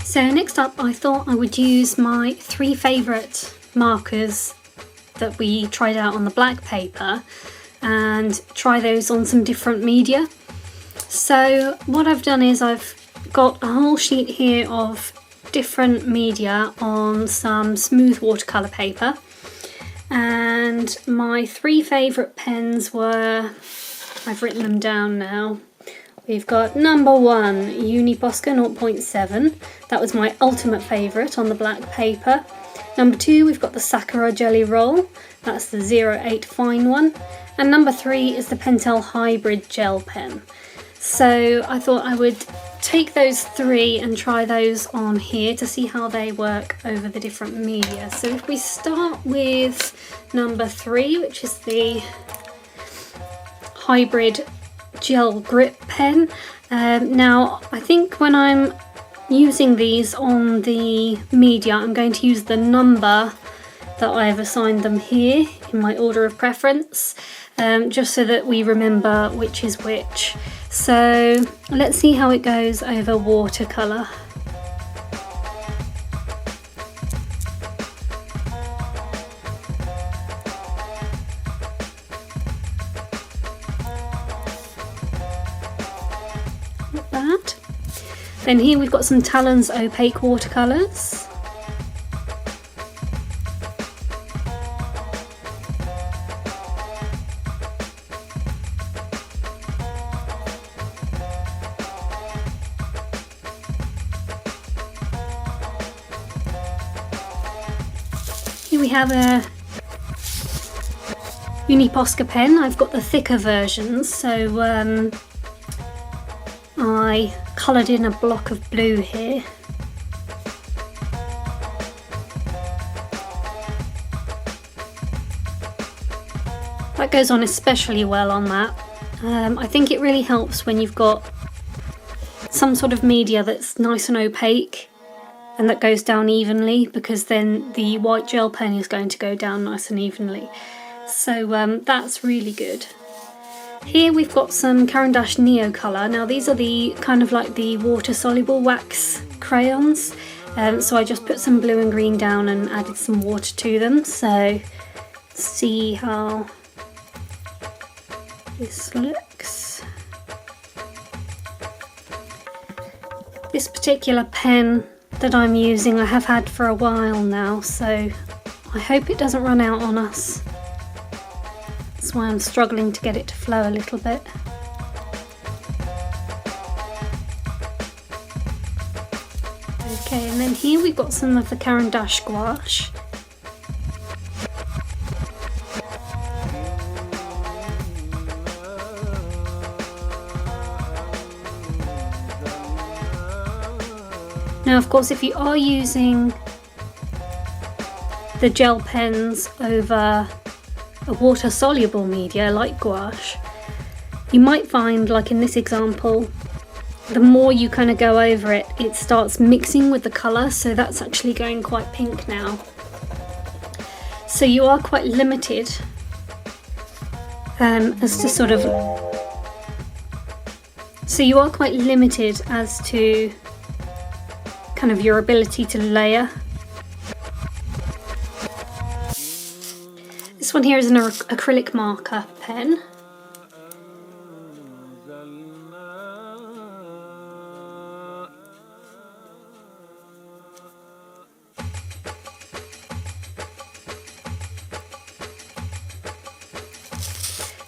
So next up, I thought I would use my 3 favourite markers that we tried out on the black paper and try those on some different media. So what I've done is I've got a whole sheet here of different media on some smooth watercolour paper, and my 3 favourite pens were, I've written them down now. We've got number 1, Uni Posca 0.7. That was my ultimate favourite on the black paper. Number 2, we've got the Sakura Jelly Roll. That's the 08 fine one. And number 3 is the Pentel Hybrid Gel Pen. So I thought I would take those 3 and try those on here to see how they work over the different media. So if we start with number 3, which is the Hybrid Gel Grip Pen. Now I think when I'm using these on the media, I'm going to use the number that I've assigned them here in my order of preference, just so that we remember which is which. So let's see how it goes over watercolour. Then here we've got some Talon's opaque watercolours. Here we have a Uni Posca pen. I've got the thicker versions, so I coloured in a block of blue here. That goes on especially well on that. I think it really helps when you've got some sort of media that's nice and opaque and that goes down evenly, because then the white gel pen is going to go down nice and evenly. So that's really good. Here we've got some Caran d'Ache Neo Colour. Now these are the kind of like the water soluble wax crayons. So I just put some blue and green down and added some water to them. So let's see how this looks. This particular pen that I'm using I have had for a while now, so I hope it doesn't run out on us. That's why I'm struggling to get it to flow a little bit. Okay, and then here we've got some of the Caran d'Ache gouache. Now of course, if you are using the gel pens over a water soluble media like gouache, you might find, like in this example, the more you kind of go over it, it starts mixing with the colour, so that's actually going quite pink now. So you are quite limited as to kind of your ability to layer. This one here is an acrylic marker pen.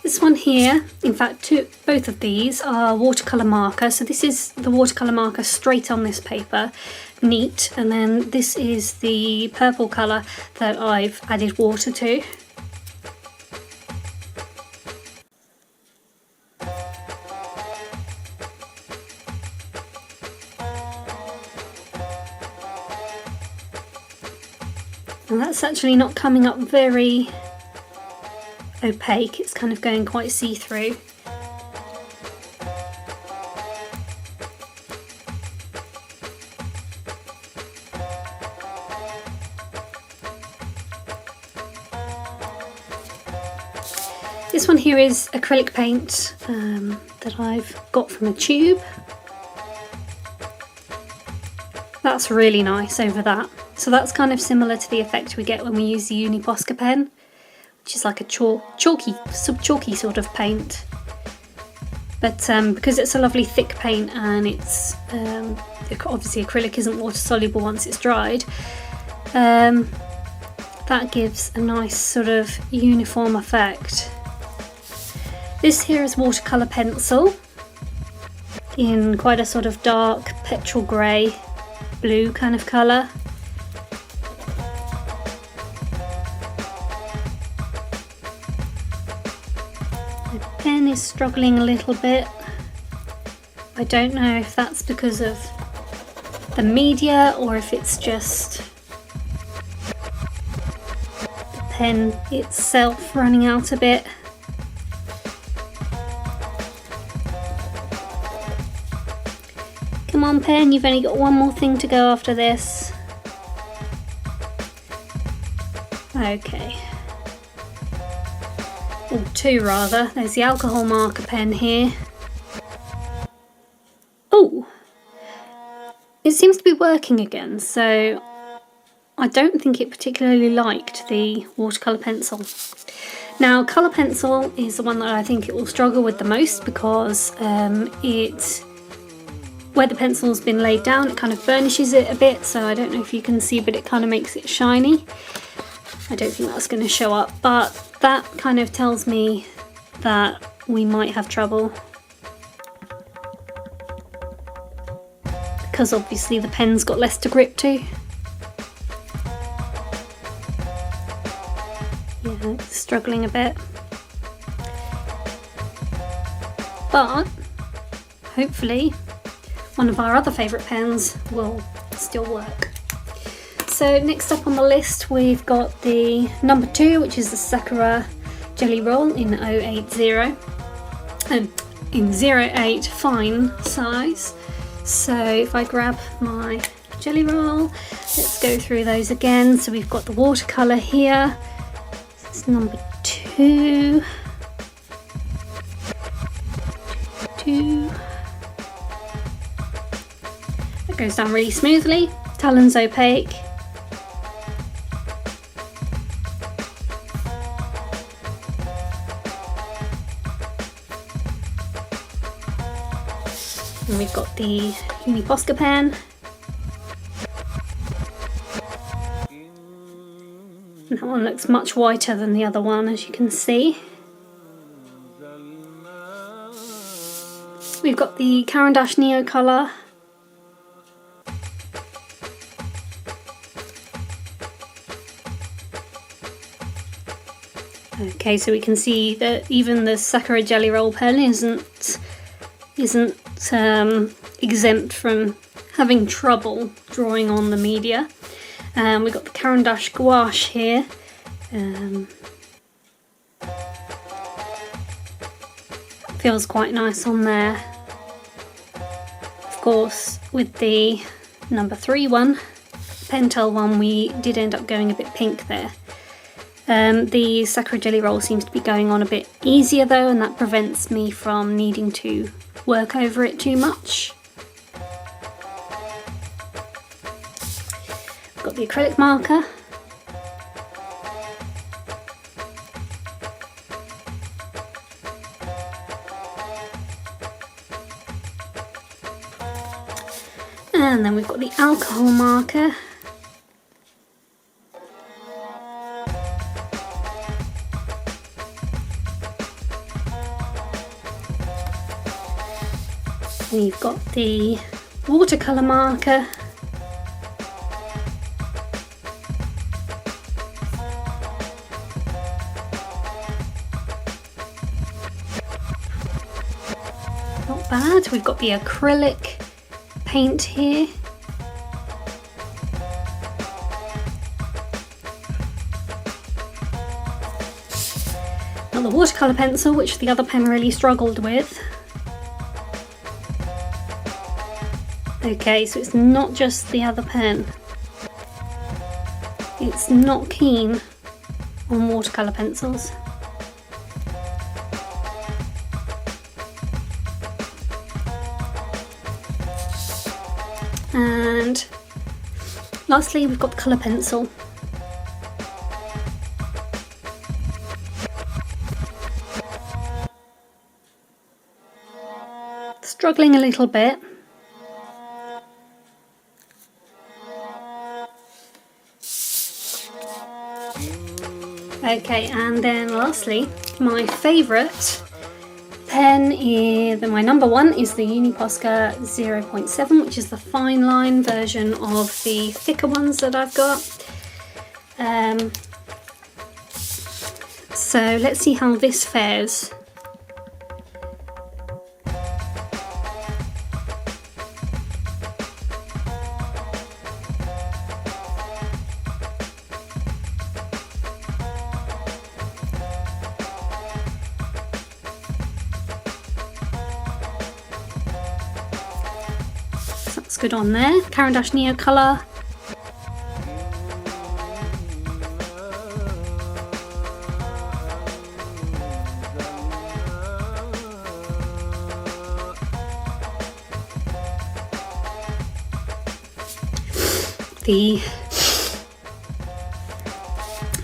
This one here, in fact both of these are watercolour marker. So this is the watercolour marker straight on this paper, neat, and then this is the purple colour that I've added water to. And that's actually not coming up very opaque, it's kind of going quite see-through. This one here is acrylic paint that I've got from a tube. That's really nice over that. So that's kind of similar to the effect we get when we use the Uni Posca pen, which is like a chalky sort of paint. But because it's a lovely thick paint and it's obviously acrylic isn't water soluble once it's dried, that gives a nice sort of uniform effect. This here is watercolour pencil in quite a sort of dark petrol grey blue kind of colour. The pen is struggling a little bit. I don't know if that's because of the media or if it's just the pen itself running out a bit. Come on pen, you've only got one more thing to go after this. Okay. Or two rather. There's the alcohol marker pen here. Oh! It seems to be working again, so I don't think it particularly liked the watercolour pencil. Now, colour pencil is the one that I think it will struggle with the most because where the pencil's been laid down, it kind of burnishes it a bit, so I don't know if you can see, but it kind of makes it shiny. I don't think that's going to show up, but that kind of tells me that we might have trouble. Because obviously the pen's got less to grip to. Yeah, it's struggling a bit. But hopefully one of our other favourite pens will still work. So next up on the list we've got the number 2, which is the Sakura Jelly Roll in 080, in 08 fine size. So if I grab my jelly roll, let's go through those again. So we've got the watercolour here, this is number 2. That goes down really smoothly. Talon's opaque. And we've got the Uni Posca pen. And that one looks much whiter than the other one, as you can see. We've got the Caran d'Ache Neo colour. Okay, so we can see that even the Sakura Jelly Roll pen isn't exempt from having trouble drawing on the media. We've got the Caran d'Ache gouache here. Feels quite nice on there. Of course, with the number 3 one, Pentel one, we did end up going a bit pink there. The Sakura Jelly Roll seems to be going on a bit easier though, and that prevents me from needing to work over it too much. I've got the acrylic marker. And then we've got the alcohol marker. We've got the watercolour marker. Not bad. We've got the acrylic paint here. Now the watercolour pencil, which the other pen really struggled with. Okay, so it's not just the other pen. It's not keen on watercolour pencils. And Lastly, we've got the colour pencil. Struggling a little bit. Okay, and then lastly, my favourite pen is, my number one is the Uni Posca 0.7, which is the fine line version of the thicker ones that I've got. So let's see how this fares. That's good on there. Caran d'Ache Neo colour. The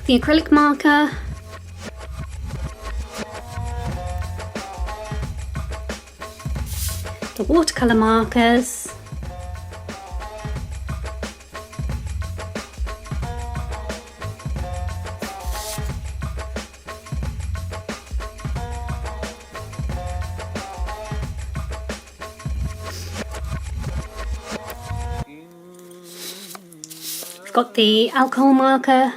acrylic marker. The watercolour markers. Got the alcohol marker.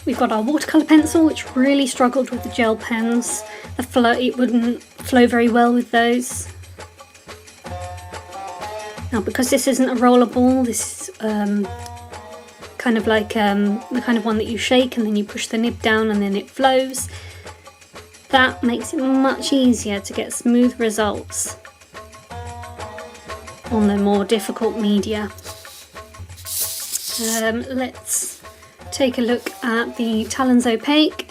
We've got our watercolour pencil, which really struggled with the gel pens. It wouldn't flow very well with those. Now, because this isn't a roller ball, this is kind of like the kind of one that you shake and then you push the nib down and then it flows. That makes it much easier to get smooth results on the more difficult media. Let's take a look at the Talons Opaque.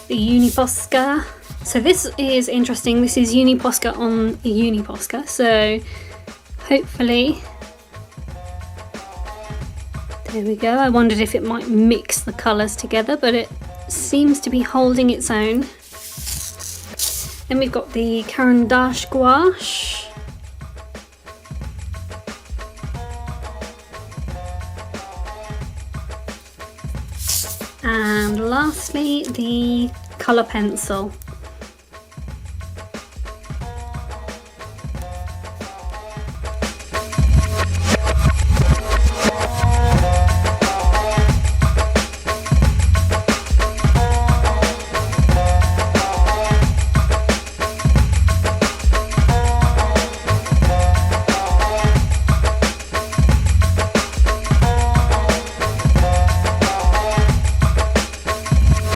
The Uni Posca. So this is interesting. This is Uni Posca on a Uni Posca. So hopefully, there we go. I wondered if it might mix the colours together, but it seems to be holding its own. Then we've got the Caran d'Ache gouache. And lastly, the colour pencil.